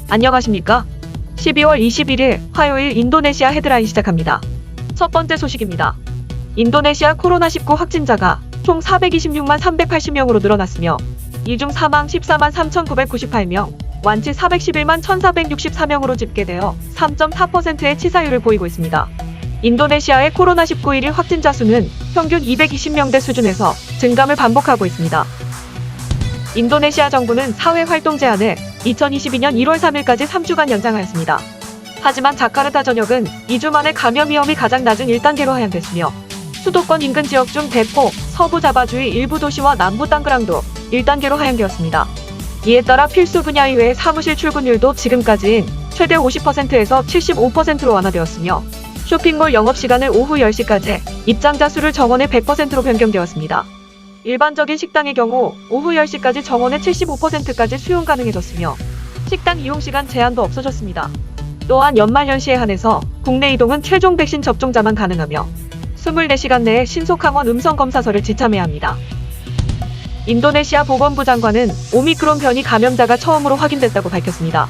안녕하십니까? 12월 21일 화요일 인도네시아 헤드라인 시작합니다. 첫 번째 소식입니다. 인도네시아 코로나19 확진자가 총 426만 380명으로 늘어났으며 이 중 사망 14만 3,998명, 완치 411만 1,464명으로 집계되어 3.4%의 치사율을 보이고 있습니다. 인도네시아의 코로나19 1일 확진자 수는 평균 220명대 수준에서 증감을 반복하고 있습니다. 인도네시아 정부는 사회활동 제한을 2022년 1월 3일까지 3주간 연장하였습니다. 하지만 자카르타 전역은 2주 만에 감염 위험이 가장 낮은 1단계로 하향됐으며 수도권 인근 지역 중 대포, 서부 자바주의 일부 도시와 남부 땅그랑도 1단계로 하향되었습니다. 이에 따라 필수 분야 이외의 사무실 출근율도 지금까지인 최대 50%에서 75%로 완화되었으며 쇼핑몰 영업시간을 오후 10시까지, 입장자 수를 정원의 100%로 변경되었습니다. 일반적인 식당의 경우 오후 10시까지 정원의 75%까지 수용 가능해졌으며 식당 이용시간 제한도 없어졌습니다. 또한 연말연시에 한해서 국내 이동은 최종 백신 접종자만 가능하며 24시간 내에 신속 항원 음성 검사서를 지참해야 합니다. 인도네시아 보건부 장관은 오미크론 변이 감염자가 처음으로 확인됐다고 밝혔습니다.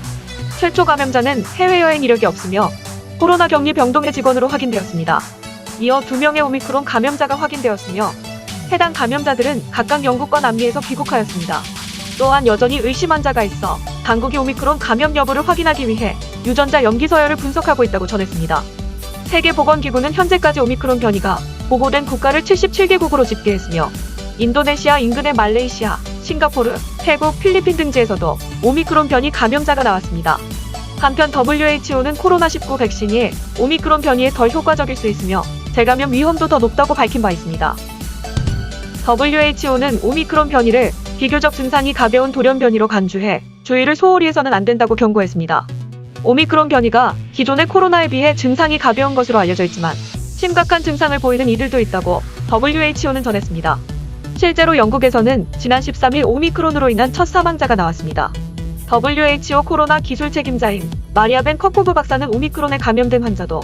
최초 감염자는 해외여행 이력이 없으며 코로나 격리 병동의 직원으로 확인되었습니다. 이어 2명의 오미크론 감염자가 확인되었으며 해당 감염자들은 각각 영국과 남미에서 귀국하였습니다. 또한 여전히 의심 환자가 있어 당국이 오미크론 감염 여부를 확인하기 위해 유전자 염기 서열을 분석하고 있다고 전했습니다. 세계보건기구는 현재까지 오미크론 변이가 보고된 국가를 77개국으로 집계했으며 인도네시아 인근의 말레이시아, 싱가포르, 태국, 필리핀 등지에서도 오미크론 변이 감염자가 나왔습니다. 한편 WHO는 코로나19 백신이 오미크론 변이에 덜 효과적일 수 있으며 재감염 위험도 더 높다고 밝힌 바 있습니다. WHO는 오미크론 변이를 비교적 증상이 가벼운 돌연 변이로 간주해 주의를 소홀히 해서는 안 된다고 경고했습니다. 오미크론 변이가 기존의 코로나에 비해 증상이 가벼운 것으로 알려져 있지만 심각한 증상을 보이는 이들도 있다고 WHO는 전했습니다. 실제로 영국에서는 지난 13일 오미크론으로 인한 첫 사망자가 나왔습니다. WHO 코로나 기술 책임자인 마리아 벤 커코브 박사는 오미크론에 감염된 환자도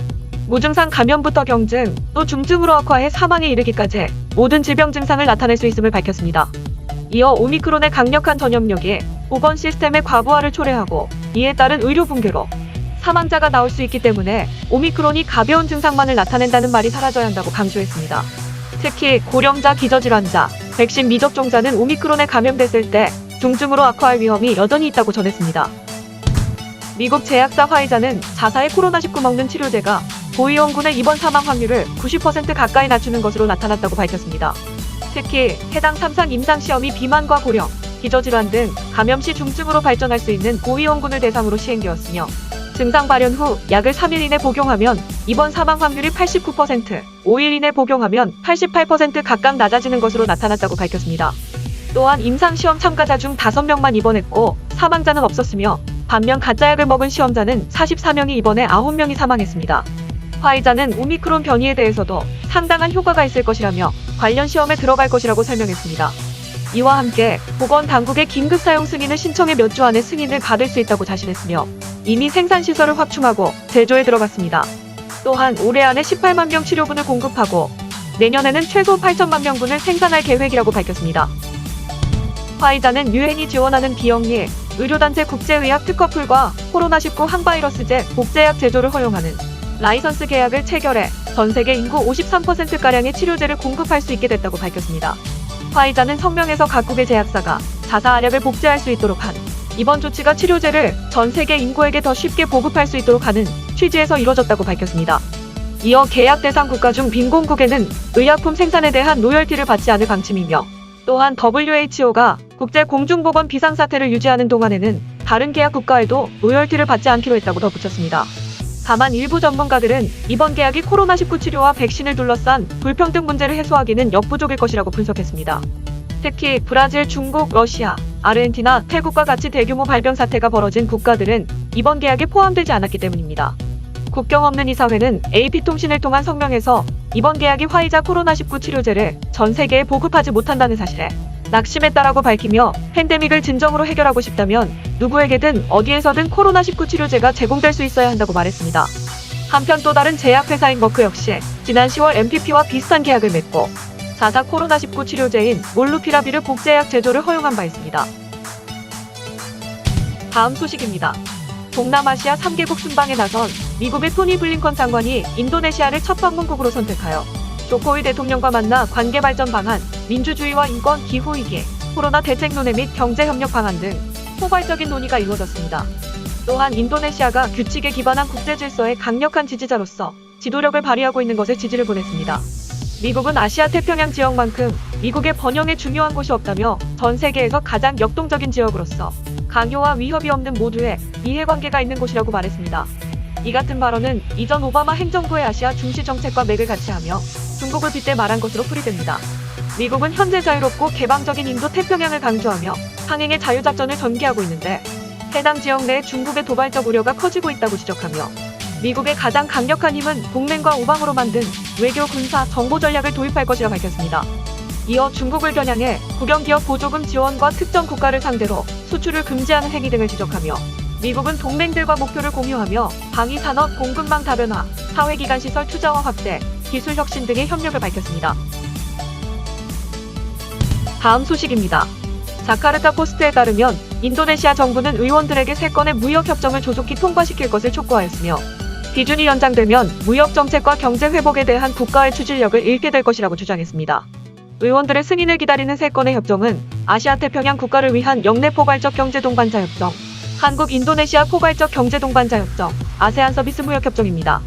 무증상 감염부터 경증, 또 중증으로 악화해 사망에 이르기까지 모든 질병 증상을 나타낼 수 있음을 밝혔습니다. 이어 오미크론의 강력한 전염력이 보건 시스템의 과부하를 초래하고 이에 따른 의료 붕괴로 사망자가 나올 수 있기 때문에 오미크론이 가벼운 증상만을 나타낸다는 말이 사라져야 한다고 강조했습니다. 특히 고령자, 기저질환자, 백신 미접종자는 오미크론에 감염됐을 때 중증으로 악화할 위험이 여전히 있다고 전했습니다. 미국 제약사 화이자는 자사의 코로나19 먹는 치료제가 고위험군의 입원 사망 확률을 90% 가까이 낮추는 것으로 나타났다고 밝혔습니다. 특히 해당 3상 임상시험이 비만과 고령, 기저질환 등 감염 시 중증으로 발전할 수 있는 고위험군을 대상으로 시행되었으며 증상 발현 후 약을 3일 이내 복용하면 입원 사망 확률이 89%, 5일 이내 복용하면 88% 각각 낮아지는 것으로 나타났다고 밝혔습니다. 또한 임상시험 참가자 중 5명만 입원했고 사망자는 없었으며 반면 가짜약을 먹은 시험자는 44명이 입원해 9명이 사망했습니다. 화이자는 오미크론 변이에 대해서도 상당한 효과가 있을 것이라며 관련 시험에 들어갈 것이라고 설명했습니다. 이와 함께 보건당국의 긴급 사용 승인을 신청해 몇 주 안에 승인을 받을 수 있다고 자신했으며 이미 생산시설을 확충하고 제조에 들어갔습니다. 또한 올해 안에 18만 병 치료분을 공급하고 내년에는 최소 8천만 명분을 생산할 계획이라고 밝혔습니다. 화이자는 유엔이 지원하는 비영리 의료단체 국제의학 특허풀과 코로나19 항바이러스제 복제약 제조를 허용하는 라이선스 계약을 체결해 전 세계 인구 53%가량의 치료제를 공급할 수 있게 됐다고 밝혔습니다. 화이자는 성명에서 각국의 제약사가 자사 알약을 복제할 수 있도록 한 이번 조치가 치료제를 전 세계 인구에게 더 쉽게 보급할 수 있도록 하는 취지에서 이뤄졌다고 밝혔습니다. 이어 계약 대상 국가 중 빈공국에는 의약품 생산에 대한 로열티를 받지 않을 방침이며 또한 WHO가 국제 공중보건 비상사태를 유지하는 동안에는 다른 계약 국가에도 로열티를 받지 않기로 했다고 덧붙였습니다. 다만 일부 전문가들은 이번 계약이 코로나19 치료와 백신을 둘러싼 불평등 문제를 해소하기는 역부족일 것이라고 분석했습니다. 특히 브라질, 중국, 러시아, 아르헨티나, 태국과 같이 대규모 발병 사태가 벌어진 국가들은 이번 계약에 포함되지 않았기 때문입니다. 국경 없는 이사회는 AP통신을 통한 성명에서 이번 계약이 화이자 코로나19 치료제를 전 세계에 보급하지 못한다는 사실에 낙심했다라고 밝히며 팬데믹을 진정으로 해결하고 싶다면 누구에게든 어디에서든 코로나19 치료제가 제공될 수 있어야 한다고 말했습니다. 한편 또 다른 제약회사인 머크 역시 지난 10월 MPP와 비슷한 계약을 맺고 자사 코로나19 치료제인 몰루피라비르 복제약 제조를 허용한 바 있습니다. 다음 소식입니다. 동남아시아 3개국 순방에 나선 미국의 토니 블링컨 장관이 인도네시아를 첫 방문국으로 선택하여 조코위 대통령과 만나 관계 발전 방안, 민주주의와 인권, 기후위기, 코로나 대책 논의 및 경제협력 방안 등 포괄적인 논의가 이루어졌습니다. 또한 인도네시아가 규칙에 기반한 국제질서의 강력한 지지자로서 지도력을 발휘하고 있는 것에 지지를 보냈습니다. 미국은 아시아 태평양 지역만큼 미국의 번영에 중요한 곳이 없다며 전 세계에서 가장 역동적인 지역으로서 강요와 위협이 없는 모두의 이해관계가 있는 곳이라고 말했습니다. 이 같은 발언은 이전 오바마 행정부의 아시아 중시 정책과 맥을 같이 하며 중국을 빗대 말한 것으로 풀이됩니다. 미국은 현재 자유롭고 개방적인 인도 태평양을 강조하며 항행의 자유작전을 전개하고 있는데 해당 지역 내 중국의 도발적 우려가 커지고 있다고 지적하며 미국의 가장 강력한 힘은 동맹과 우방으로 만든 외교, 군사, 정보 전략을 도입할 것이라 밝혔습니다. 이어 중국을 겨냥해 국영기업 보조금 지원과 특정 국가를 상대로 수출을 금지하는 행위 등을 지적하며 미국은 동맹들과 목표를 공유하며 방위산업, 공급망 다변화, 사회기관 시설 투자와 확대, 기술 혁신 등의 협력을 밝혔습니다. 다음 소식입니다. 자카르타 포스트에 따르면 인도네시아 정부는 의원들에게 3건의 무역협정을 조속히 통과시킬 것을 촉구하였으며 비준이 연장되면 무역정책과 경제회복에 대한 국가의 추진력을 잃게 될 것이라고 주장했습니다. 의원들의 승인을 기다리는 3건의 협정은 아시아태평양 국가를 위한 영내 포괄적 경제동반자 협정, 한국-인도네시아 포괄적 경제동반자 협정, 아세안 서비스 무역협정입니다.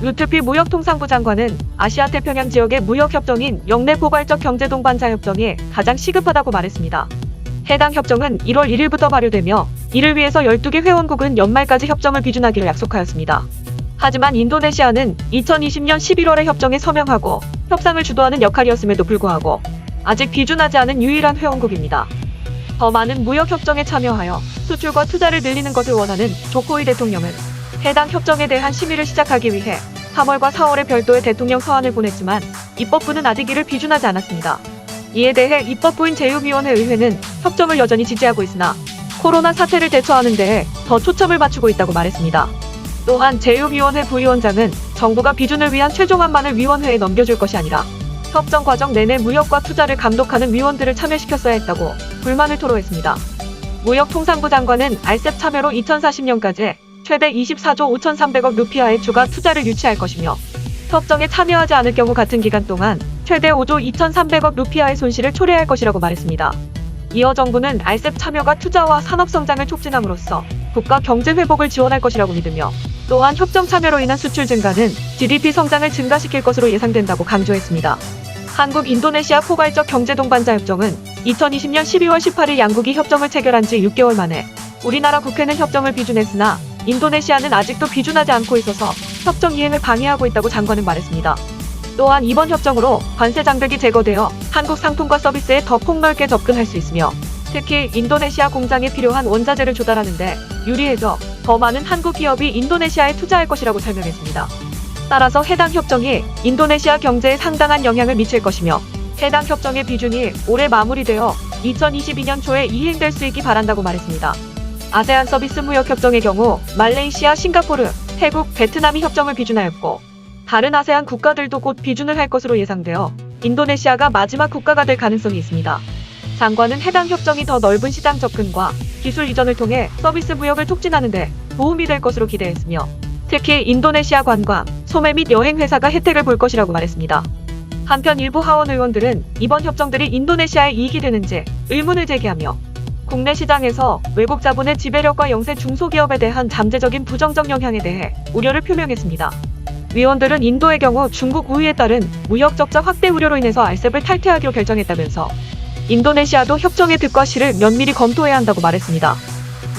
루트피 무역통상부 장관은 아시아태평양 지역의 무역협정인 영내 포괄적 경제동반자 협정이 가장 시급하다고 말했습니다. 해당 협정은 1월 1일부터 발효되며 이를 위해서 12개 회원국은 연말까지 협정을 비준하기로 약속하였습니다. 하지만 인도네시아는 2020년 11월에 협정에 서명하고 협상을 주도하는 역할이었음에도 불구하고 아직 비준하지 않은 유일한 회원국입니다. 더 많은 무역협정에 참여하여 수출과 투자를 늘리는 것을 원하는 조코위 대통령은 해당 협정에 대한 심의를 시작하기 위해 3월과 4월에 별도의 대통령 서한을 보냈지만 입법부는 아직 이를 비준하지 않았습니다. 이에 대해 입법부인 제육위원회 의회는 협정을 여전히 지지하고 있으나 코로나 사태를 대처하는 데에 더 초점을 맞추고 있다고 말했습니다. 또한 제육위원회 부위원장은 정부가 비준을 위한 최종안만을 위원회에 넘겨줄 것이 아니라 협정 과정 내내 무역과 투자를 감독하는 위원들을 참여시켰어야 했다고 불만을 토로했습니다. 무역통상부 장관은 RCEP 참여로 2040년까지 최대 24조 5,300억 루피아의 추가 투자를 유치할 것이며 협정에 참여하지 않을 경우 같은 기간 동안 최대 5조 2,300억 루피아의 손실을 초래할 것이라고 말했습니다. 이어 정부는 RCEP 참여가 투자와 산업 성장을 촉진함으로써 국가 경제 회복을 지원할 것이라고 믿으며 또한 협정 참여로 인한 수출 증가는 GDP 성장을 증가시킬 것으로 예상된다고 강조했습니다. 한국-인도네시아 포괄적 경제동반자 협정은 2020년 12월 18일 양국이 협정을 체결한 지 6개월 만에 우리나라 국회는 협정을 비준했으나 인도네시아는 아직도 비준하지 않고 있어서 협정 이행을 방해하고 있다고 장관은 말했습니다. 또한 이번 협정으로 관세 장벽이 제거되어 한국 상품과 서비스에 더 폭넓게 접근할 수 있으며 특히 인도네시아 공장에 필요한 원자재를 조달하는 데 유리해져 더 많은 한국 기업이 인도네시아에 투자할 것이라고 설명했습니다. 따라서 해당 협정이 인도네시아 경제에 상당한 영향을 미칠 것이며 해당 협정의 비준이 올해 마무리되어 2022년 초에 이행될 수 있기 바란다고 말했습니다. 아세안 서비스 무역협정의 경우 말레이시아, 싱가포르, 태국, 베트남이 협정을 비준하였고 다른 아세안 국가들도 곧 비준을 할 것으로 예상되어 인도네시아가 마지막 국가가 될 가능성이 있습니다. 장관은 해당 협정이 더 넓은 시장 접근과 기술 이전을 통해 서비스 무역을 촉진하는 데 도움이 될 것으로 기대했으며 특히 인도네시아 관광, 소매 및 여행 회사가 혜택을 볼 것이라고 말했습니다. 한편 일부 하원 의원들은 이번 협정들이 인도네시아에 이익이 되는지 의문을 제기하며 국내 시장에서 외국 자본의 지배력과 영세 중소기업에 대한 잠재적인 부정적 영향에 대해 우려를 표명했습니다. 위원들은 인도의 경우 중국 우위에 따른 무역 적자 확대 우려로 인해서 RCEP을 탈퇴하기로 결정했다면서 인도네시아도 협정의 득과 실을 면밀히 검토해야 한다고 말했습니다.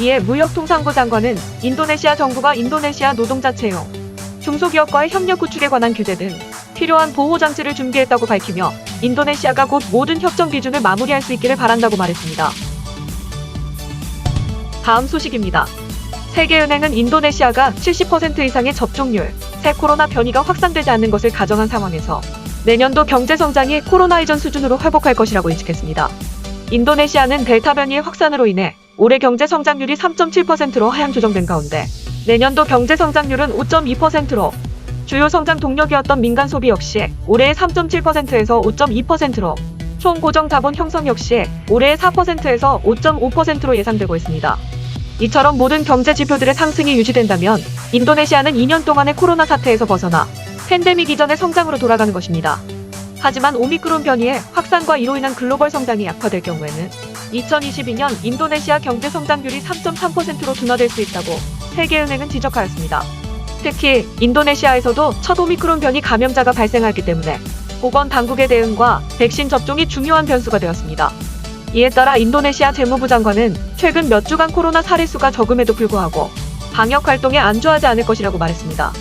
이에 무역통상부 장관은 인도네시아 정부가 인도네시아 노동자 채용, 중소기업과의 협력 구축에 관한 규제 등 필요한 보호장치를 준비했다고 밝히며 인도네시아가 곧 모든 협정 비준을 마무리할 수 있기를 바란다고 말했습니다. 다음 소식입니다. 세계은행은 인도네시아가 70% 이상의 접종률, 새 코로나 변이가 확산되지 않는 것을 가정한 상황에서 내년도 경제성장이 코로나 이전 수준으로 회복할 것이라고 예측했습니다. 인도네시아는 델타 변이의 확산으로 인해 올해 경제성장률이 3.7%로 하향 조정된 가운데 내년도 경제성장률은 5.2%로 주요 성장 동력이었던 민간 소비 역시 올해의 3.7%에서 5.2%로 총 고정 자본 형성 역시 올해의 4%에서 5.5%로 예상되고 있습니다. 이처럼 모든 경제 지표들의 상승이 유지된다면 인도네시아는 2년 동안의 코로나 사태에서 벗어나 팬데믹 이전의 성장으로 돌아가는 것입니다. 하지만 오미크론 변이의 확산과 이로 인한 글로벌 성장이 약화될 경우에는 2022년 인도네시아 경제 성장률이 3.3%로 둔화될 수 있다고 세계은행은 지적하였습니다. 특히 인도네시아에서도 첫 오미크론 변이 감염자가 발생하기 때문에 보건 당국의 대응과 백신 접종이 중요한 변수가 되었습니다. 이에 따라 인도네시아 재무부 장관은 최근 몇 주간 코로나 사례 수가 적음에도 불구하고 방역 활동에 안주하지 않을 것이라고 말했습니다.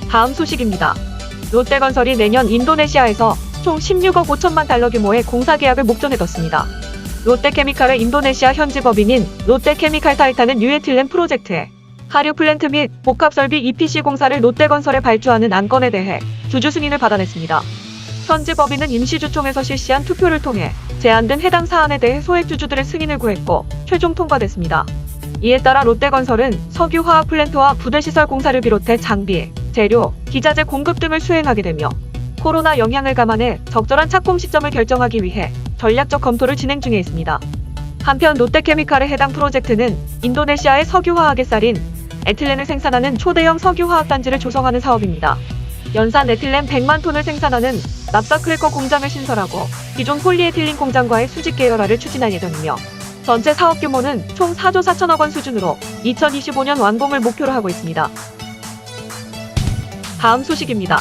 다음 소식입니다. 롯데건설이 내년 인도네시아에서 총 16억 5천만 달러 규모의 공사 계약을 목전에 뒀습니다. 롯데케미칼의 인도네시아 현지 법인인 롯데케미칼 타이탄은 뉴에틸렌 프로젝트에 하류 플랜트 및 복합설비 EPC 공사를 롯데건설에 발주하는 안건에 대해 주주 승인을 받아냈습니다. 현지 법인은 임시주총에서 실시한 투표를 통해 제안된 해당 사안에 대해 소액 주주들의 승인을 구했고 최종 통과됐습니다. 이에 따라 롯데건설은 석유화학 플랜트와 부대시설 공사를 비롯해 장비, 재료, 기자재 공급 등을 수행하게 되며 코로나 영향을 감안해 적절한 착공 시점을 결정하기 위해 전략적 검토를 진행 중에 있습니다. 한편 롯데케미칼의 해당 프로젝트는 인도네시아의 석유화학의 쌀인 에틸렌을 생산하는 초대형 석유화학단지를 조성하는 사업입니다. 연산 에틸렌 100만 톤을 생산하는 납사크래커 공장을 신설하고 기존 폴리에틸린 공장과의 수직 계열화를 추진할 예정이며 전체 사업 규모는 총 4조 4천억 원 수준으로 2025년 완공을 목표로 하고 있습니다. 다음 소식입니다.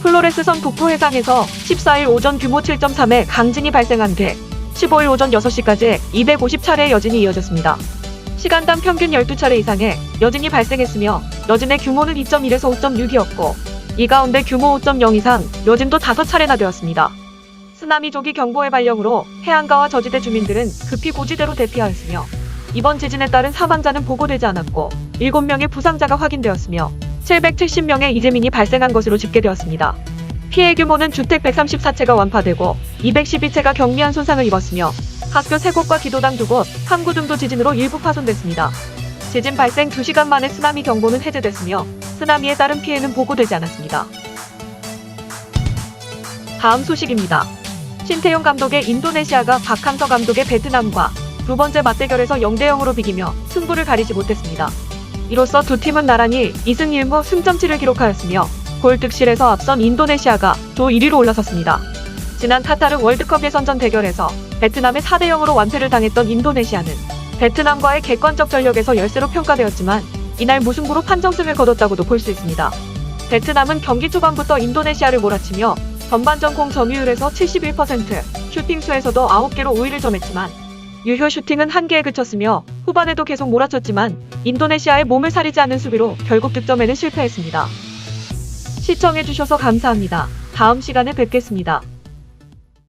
플로레스섬 북부 해상에서 14일 오전 규모 7.3의 강진이 발생한 뒤 15일 오전 6시까지 250차례의 여진이 이어졌습니다. 시간당 평균 12차례 이상의 여진이 발생했으며 여진의 규모는 2.1에서 5.6이었고 이 가운데 규모 5.0 이상 여진도 5차례나 되었습니다. 쓰나미 조기 경보의 발령으로 해안가와 저지대 주민들은 급히 고지대로 대피하였으며 이번 지진에 따른 사망자는 보고되지 않았고 7명의 부상자가 확인되었으며 770명의 이재민이 발생한 것으로 집계되었습니다. 피해 규모는 주택 134채가 완파되고 212채가 경미한 손상을 입었으며 학교 3곳과 기도당 2곳, 항구 등도 지진으로 일부 파손됐습니다. 지진 발생 2시간 만에 쓰나미 경보는 해제됐으며 쓰나미에 따른 피해는 보고되지 않았습니다. 다음 소식입니다. 신태용 감독의 인도네시아가 박항서 감독의 베트남과 두 번째 맞대결에서 0대0으로 비기며 승부를 가리지 못했습니다. 이로써 두 팀은 나란히 2승 1무 승점치를 기록하였으며 골 득실에서 앞선 인도네시아가 조 1위로 올라섰습니다. 지난 카타르 월드컵 예선전 대결에서 베트남에 4대0으로 완패를 당했던 인도네시아는 베트남과의 객관적 전력에서 열세로 평가되었지만 이날 무승부로 판정승을 거뒀다고도 볼 수 있습니다. 베트남은 경기 초반부터 인도네시아를 몰아치며 전반전 공 점유율에서 71%, 슈팅 수에서도 9개로 우위를 점했지만 유효 슈팅은 1개에 그쳤으며 후반에도 계속 몰아쳤지만 인도네시아의 몸을 사리지 않는 수비로 결국 득점에는 실패했습니다. 시청해주셔서 감사합니다. 다음 시간에 뵙겠습니다.